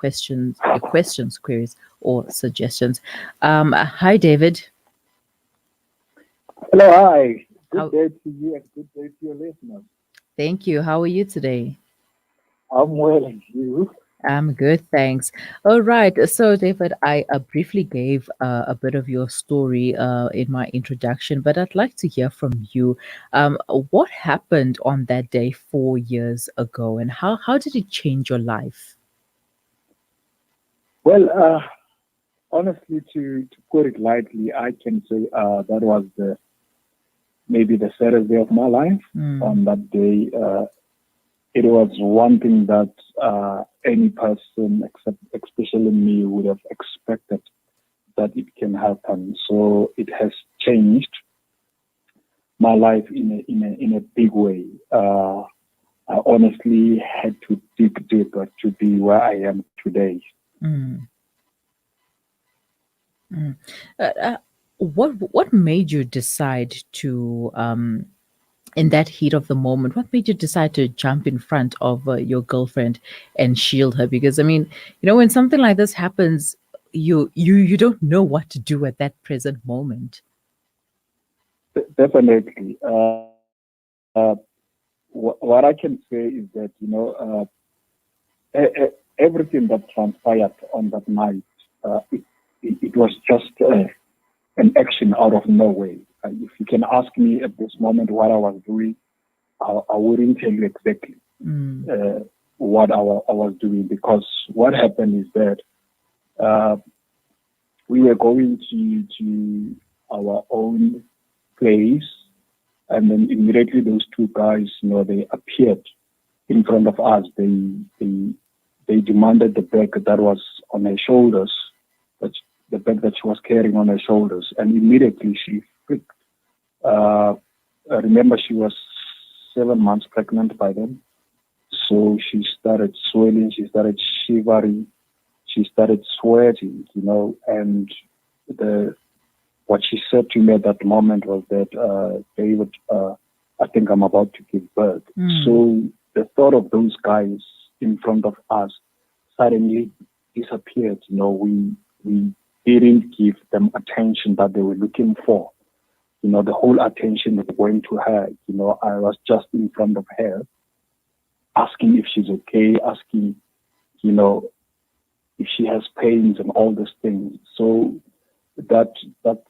questions, queries, or suggestions. Hi, David. Hello, hi. Good How? day to you and good day to your listeners. Thank you. How are you today? I'm well, and you? I'm good, thanks. All right. So, David, I briefly gave a bit of your story in my introduction, but I'd like to hear from you. What happened on that day 4 years ago, and how did it change your life? Well, honestly, to put it lightly, I can say that was the maybe the saddest day of my life. Mm, On that day, it was one thing that any person, except especially me, would have expected that it can happen. So it has changed my life in a big way. I honestly had to dig deeper to be where I am today. mm, mm. Uh, uh, what made you decide to in that heat of the moment, what made you decide to jump in front of your girlfriend and shield her? Because I mean, when something like this happens, you don't know what to do at that present moment. Definitely. What I can say is that everything that transpired on that night, it was just an action out of nowhere. If you can ask me at this moment what I was doing, I wouldn't tell you exactly Mm, uh, what I was doing, because what happened is that uh, we were going to our own place, and then immediately those two guys, they appeared in front of us. They demanded the bag that was on her shoulders, that the bag that she was carrying on her shoulders, and immediately she freaked. Uh, Remember, she was 7 months pregnant by then, so she started swelling, she started shivering, she started sweating, and the what she said to me at that moment was that, David, I think I'm about to give birth. mm, So the thought of those guys in front of us suddenly disappeared. We didn't give them attention that they were looking for. The whole attention was going to her. I was just in front of her, asking if she's okay, asking, you know, if she has pains and all these things. So that that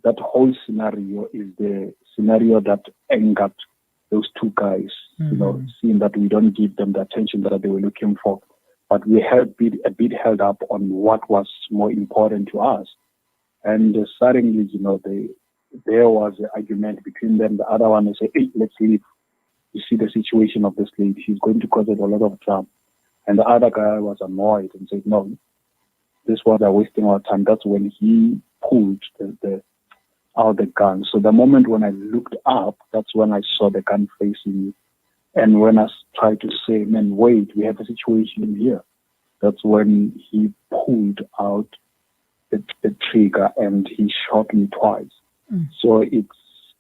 that whole scenario is the scenario that angered those two guys. mhm, Seeing that we don't give them the attention that they were looking for, but we had a bit held up on what was more important to us. And suddenly, there was an argument between them. The other one said, "Hey, let's leave. You see the situation of this lady; she's going to cause us a lot of drama." And the other guy was annoyed and said, "No, this was a wasting our time." That's when he pulled the out the gun. So the moment when I looked up, that's when I saw the gun facing me. And when I tried to say, "Man, wait, we have a situation here," that's when he pulled out the trigger and he shot me twice. mm, So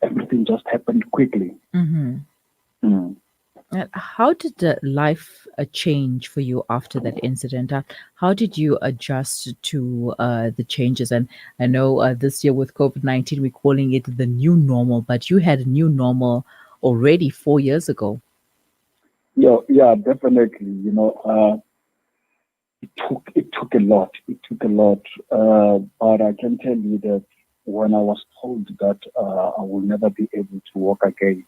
everything just happened quickly. mhm. Mm. How did the life change for you after that incident? How did you adjust to the changes? And I know this year with COVID-19, we're calling it the new normal, but you had a new normal already 4 years ago. Yeah, yeah, definitely. It took a lot. It took a lot. But I can tell you that when I was told that I will never be able to walk again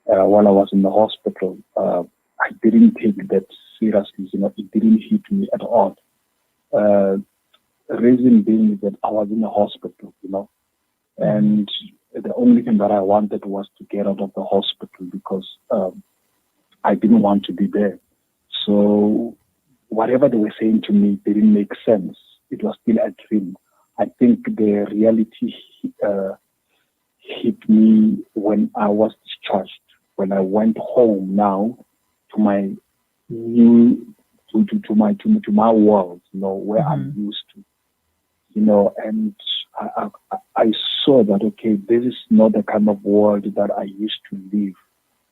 while I was in the hospital, I didn't take that seriously. It didn't hit me at all. Uh, Reason being is that I was in the hospital, Mm, and the only thing that I wanted was to get out of the hospital, because I didn't want to be there. So whatever they were saying to me didn't make sense. It was still a dream. I think the reality uh, hit me when I was discharged, when I went home now to my new to my world, where I'm mhm, used to, and I saw that, okay, this is not the kind of world that I used to live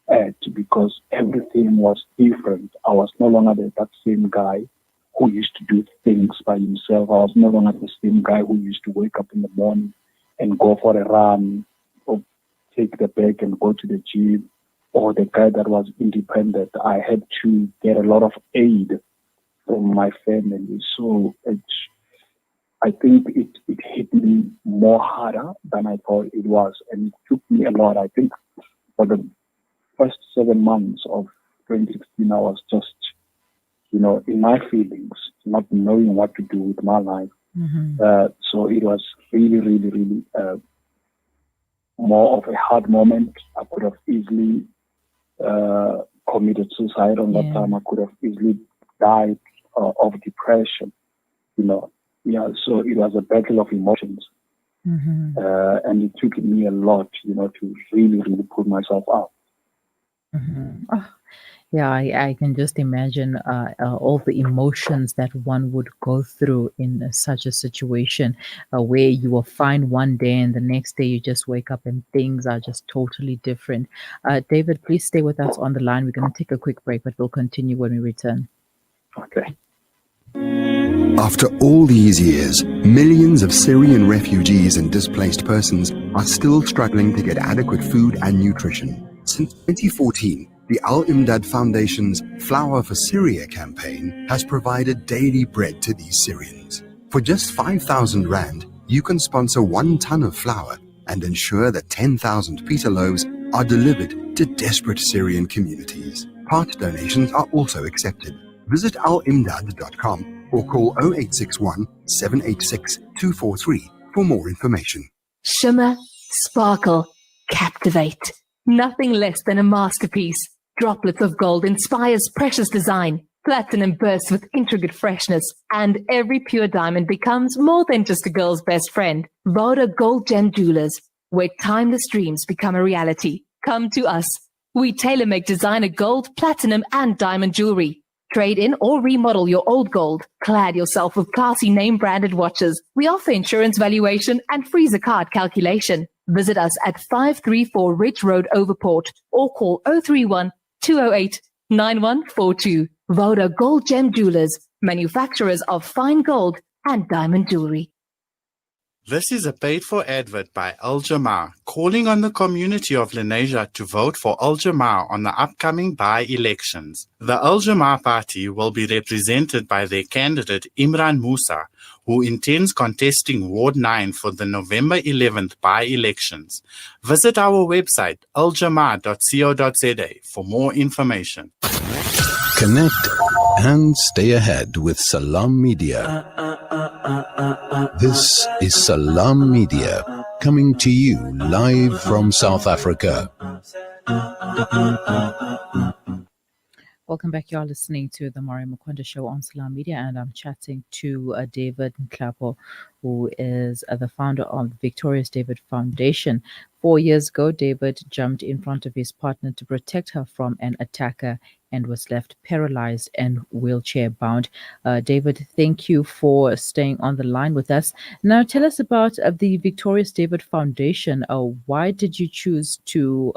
at, because everything was different. I was no longer that same guy who used to do things by himself. I was no longer the same guy who used to wake up in the morning and go for a run or take the bag and go to the gym, or the guy that was independent. I had to get a lot of aid from my family. So I think it hit me more harder than I thought it was. And it took me a lot. I think for the first 7 months of 2016, I was just, in my feelings, not knowing what to do with my life. So it was really, really, really more of a hard moment. I could have easily committed suicide on that time. I could have easily died of depression, so it was a battle of emotions. And it took me a lot, to really, really pull myself out. Oh, yeah, I can just imagine all the emotions that one would go through in such a situation where you are fine one day and the next day you just wake up and things are just totally different. David, please stay with us on the line. We're going to take a quick break, but we'll continue when we return. Okay. After all these years, millions of Syrian refugees and displaced persons are still struggling to get adequate food and nutrition. Since 2014, the Al-Imdad Foundation's Flour for Syria campaign has provided daily bread to these Syrians. For just 5,000 Rand, you can sponsor 1 ton of flour and ensure that 10,000 pita loaves are delivered to desperate Syrian communities. Part donations are also accepted. Visit alimdad.com or call 0861 786 243 for more information. Shimmer, sparkle, captivate. Nothing less than a masterpiece. Droplets of gold inspires precious design. Platinum bursts with intricate freshness, and every pure diamond becomes more than just a girl's best friend. Voda Gold Gem Jewelers, where timeless dreams become a reality. Come to us. We tailor-make designer gold, platinum, and diamond jewelry. Trade in or remodel your old gold. Clad yourself with classy name-branded watches. We offer insurance valuation and freezer card calculation. Visit us at 534 Ridge Road, Overport, or call 031 208 9142. Voda Gold Gem Jewelers, manufacturers of fine gold and diamond jewelry. This is a paid-for advert by Al Jamar, calling on the community of Lenasia to vote for Al Jamar on the upcoming by-elections. The Al Jamar party will be represented by their candidate Imran Musa, who intends contesting Ward 9 for the November 11th by-elections. Visit our website, aljamar.co.za, for more information. Connect and stay ahead with Salam Media. This is Salam Media, coming to you live from South Africa. Welcome back. You're listening to the Mari Mukwenda Show on Salam Media, and I'm chatting to David Nklapo, who is the founder of the Victorious David Foundation. 4 years ago, David jumped in front of his partner to protect her from an attacker and was left paralyzed and wheelchair bound. David, thank you for staying on the line with us. Now, tell us about the Victorious David Foundation. Why did you choose to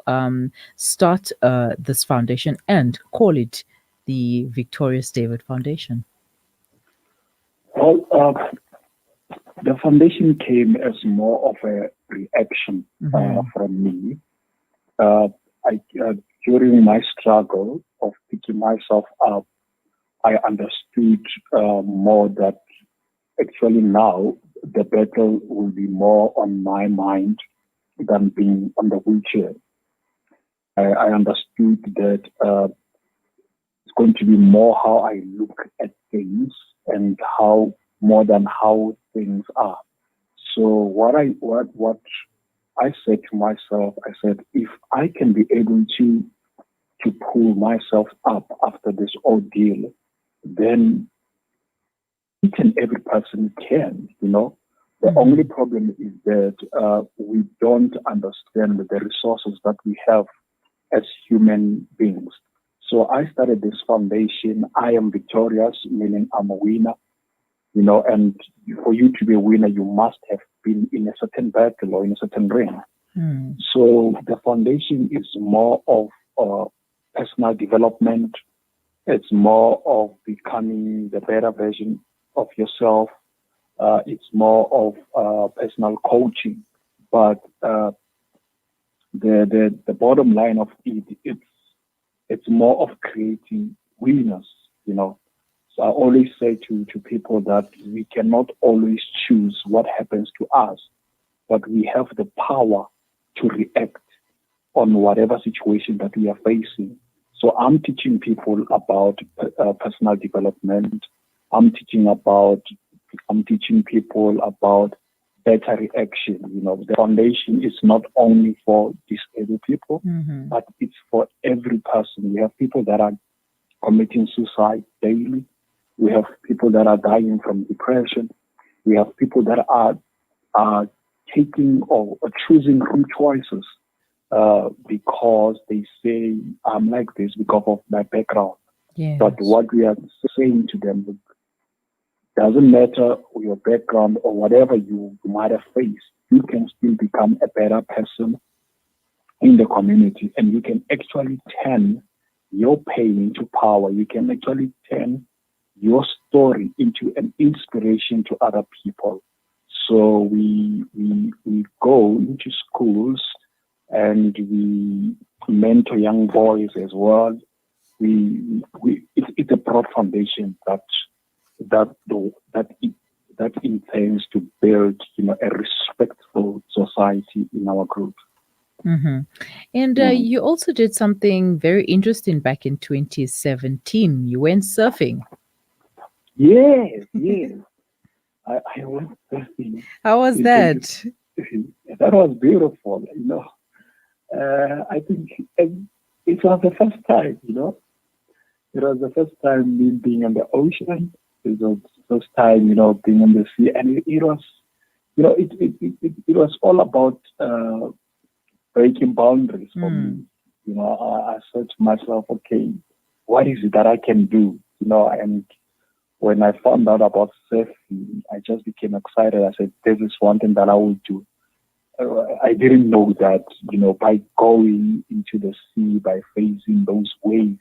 start this foundation and call it the Victorious David Foundation? Well, the foundation came as more of a reaction from me. During my struggle of picking myself up, I understood more that actually now the battle will be more on my mind than being on the wheelchair. I understood that it's going to be more how I look at things and how more than how things are. So what I said to myself, I said, if I can be able to pull myself up after this ordeal, then each and every person can, The only problem is that we don't understand the resources that we have as human beings. So I started this foundation. I am victorious, meaning I'm a winner, and for you to be a winner, you must have been in a certain battle or in a certain ring. So the foundation is more of personal development, It's more of becoming the better version of yourself. It's more of personal coaching. But the bottom line of it's more of creating winners, you know. So I always say to people that we cannot always choose what happens to us, but we have the power to react on whatever situation that we are facing. So I'm teaching people about personal development. I'm teaching people about better reaction. You know, the foundation is not only for disabled people, but it's for every person. We have people that are committing suicide daily. We have people that are dying from depression. We have people that are taking or choosing wrong choices because they say, I'm like this because of my background. Yes. But what we are saying to them, doesn't matter your background or whatever you might have faced, you can still become a better person in the community, and you can actually turn your pain into power. You can actually turn your story into an inspiration to other people. So we go into schools and we mentor young boys as well. It's a broad foundation that intends to build, you know, a respectful society in our group. And you also did something very interesting back in 2017. You went surfing. Yes. I went surfing. How was that? That was beautiful, you know. I think it was the first time, you know. It was the first time me being on the ocean. It was the first time, you know, being on the sea, and it was, you know, it was all about breaking boundaries for me. You know, I said to myself, okay, what is it that I can do? You know, and when I found out about surfing, I just became excited. I said, this is one thing that I will do. I didn't know that, you know, by going into the sea, by facing those waves,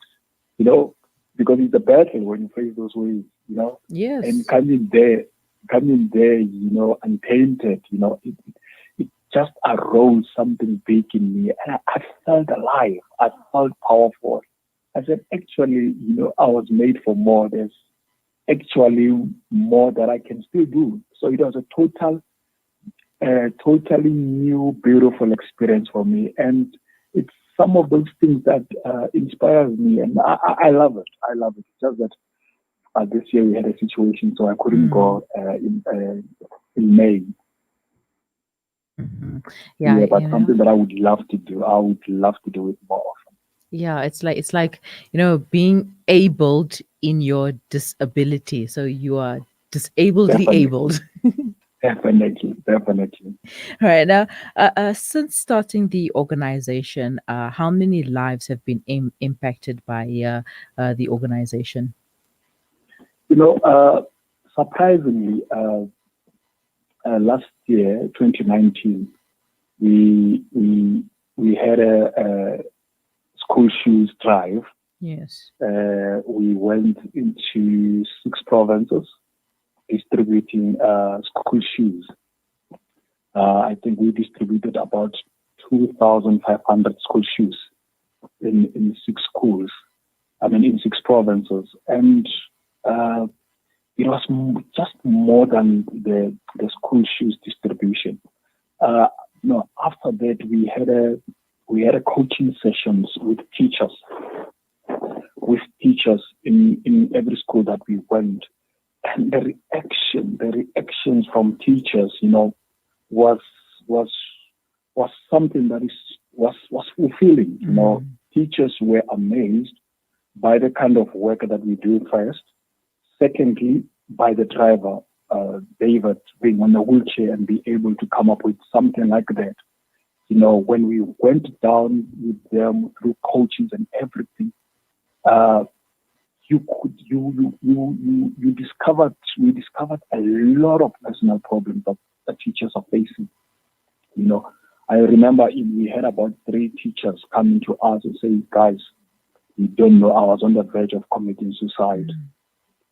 you know, because it's a battle when you face those waves, you know. Yes. And coming there, you know, untainted, you know, it just arose something big in me, and I felt alive. I felt powerful. I said, actually, you know, I was made for more. There's actually more that I can still do. So it was a totally new, beautiful experience for me. And it's some of those things that inspires me, and I love it. I love it. It's just that this year we had a situation, so I couldn't go in May. Yeah, but you know, something that I would love to do. I would love to do it more often. yeah, it's like, you know, being abled in your disability. So you are disabledly abled. Definitely. All right. Now, since starting the organization, how many lives have been impacted by the organization? You know, surprisingly, last year, 2019, we had a school shoes drive. Yes. We went into 6 provinces distributing school shoes. I think we distributed about 2,500 school shoes in 6 schools. I mean, in 6 provinces, and it was just more than the school shoes distribution. No, after that we had a coaching sessions with teachers in every school that we went, and the reactions from teachers, you know, was something that was fulfilling. You know, teachers were amazed by the kind of work that we do first. Secondly, by the driver, David, being on the wheelchair and be able to come up with something like that. You know, when we went down with them through coachings and everything, we discovered a lot of personal problems that teachers are facing. You know, I remember we had about 3 teachers coming to us and saying, guys, You don't know, I was on the verge of committing suicide.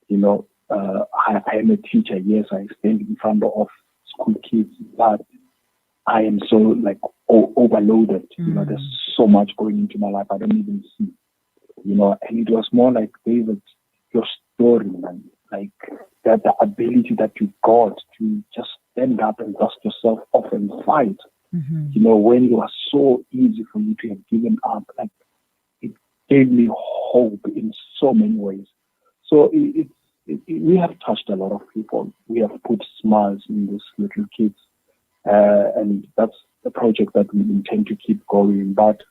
You know, I am a teacher. Yes, I stand in front of school kids, but I am so like overloaded. You know, there's so much going into my life I don't even see. You know, and it was more like, David, your story, man, like that the ability that you got to just stand up and dust yourself off and fight. You know, when it was so easy for you to have given up, like it gave me hope in so many ways. So we have touched a lot of people. We have put smiles in these little kids, and that's the project that we intend to keep going. But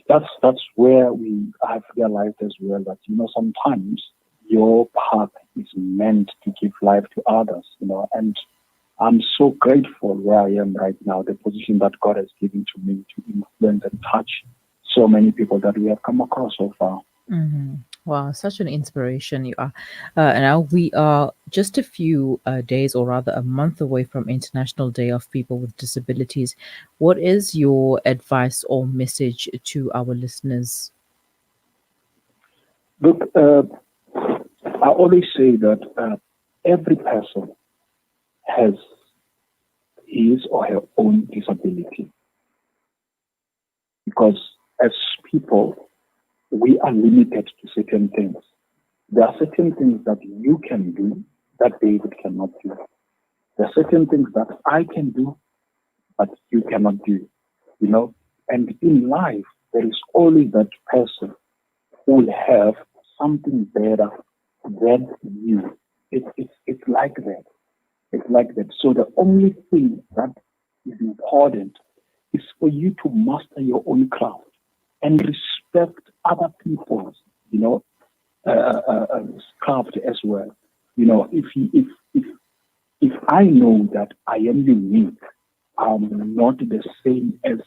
that's where we have realized as well that, you know, sometimes your path is meant to give life to others, you know, and I'm so grateful where I am right now, the position that God has given to me to influence and touch so many people that we have come across so far. Wow, such an inspiration you are. Now we are just a few days, or rather a month away from International Day of People with Disabilities. What is your advice or message to our listeners? Look, I always say that every person has his or her own disability, because as people, we are limited to certain things. There are certain things that you can do that David cannot do. There are certain things that I can do, but you cannot do, you know. And in life, there is always that person who will have something better than you. It's like that. It's like that. So the only thing that is important is for you to master your own craft and respect other people's, you know, craft as well. You know, if I know that I am unique, I'm not the same as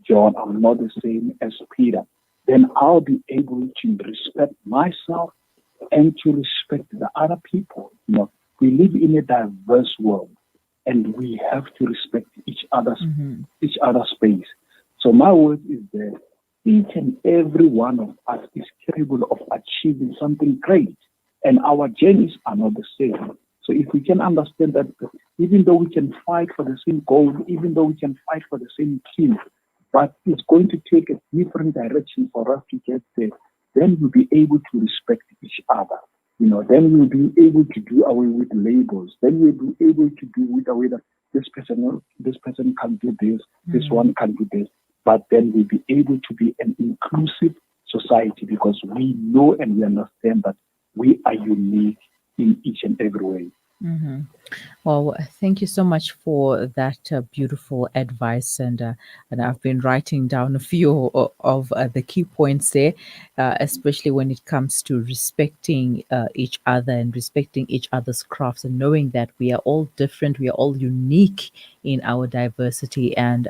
John, I'm not the same as Peter, then I'll be able to respect myself and to respect the other people. You know, we live in a diverse world, and we have to respect each other's space. So my word is that each and every one of us is capable of achieving something great, and our journeys are not the same. So if we can understand that, even though we can fight for the same goal, even though we can fight for the same team, but it's going to take a different direction for us to get there, then we'll be able to respect each other. You know, then we'll be able to do away with labels. Then we'll be able to do away that this person can do this, this one can do this. But then we'll be able to be an inclusive society, because we know and we understand that we are unique in each and every way. Well, thank you so much for that beautiful advice, and I've been writing down a few of the key points there, especially when it comes to respecting each other and respecting each other's crafts, and knowing that we are all different, we are all unique in our diversity, and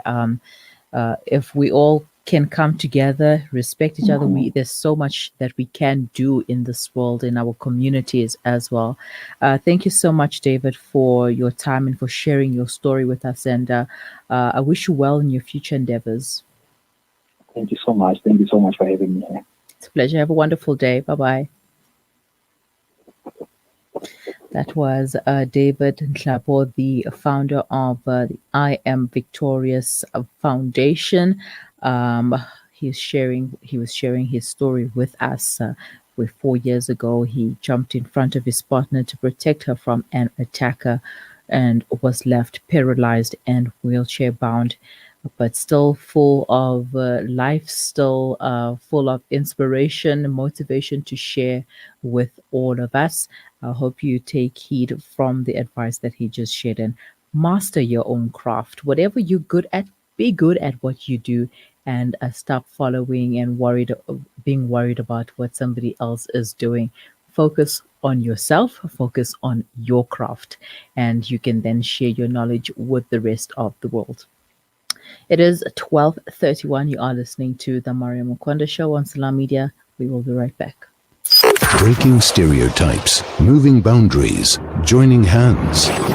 if we all can come together, respect each other, there's so much that we can do in this world, in our communities as well. Thank you so much, David, for your time and for sharing your story with us. And I wish you well in your future endeavors. Thank you so much. Thank you so much for having me here. It's a pleasure. Have a wonderful day. Bye-bye. That was David Nhlapo, the founder of the I Am Victorious Foundation. He was sharing his story with us. Where 4 years ago he jumped in front of his partner to protect her from an attacker, and was left paralyzed and wheelchair bound, but still full of life, still full of inspiration, motivation to share with all of us. I hope you take heed from the advice that he just shared, and master your own craft. Whatever you're good at, be good at what you do, and stop following and being worried about what somebody else is doing. Focus on yourself, focus on your craft, and you can then share your knowledge with the rest of the world. It is 12:31. You are listening to the Mario Mukonda Show on Salam Media. We will be right back. Breaking stereotypes, moving boundaries, joining hands.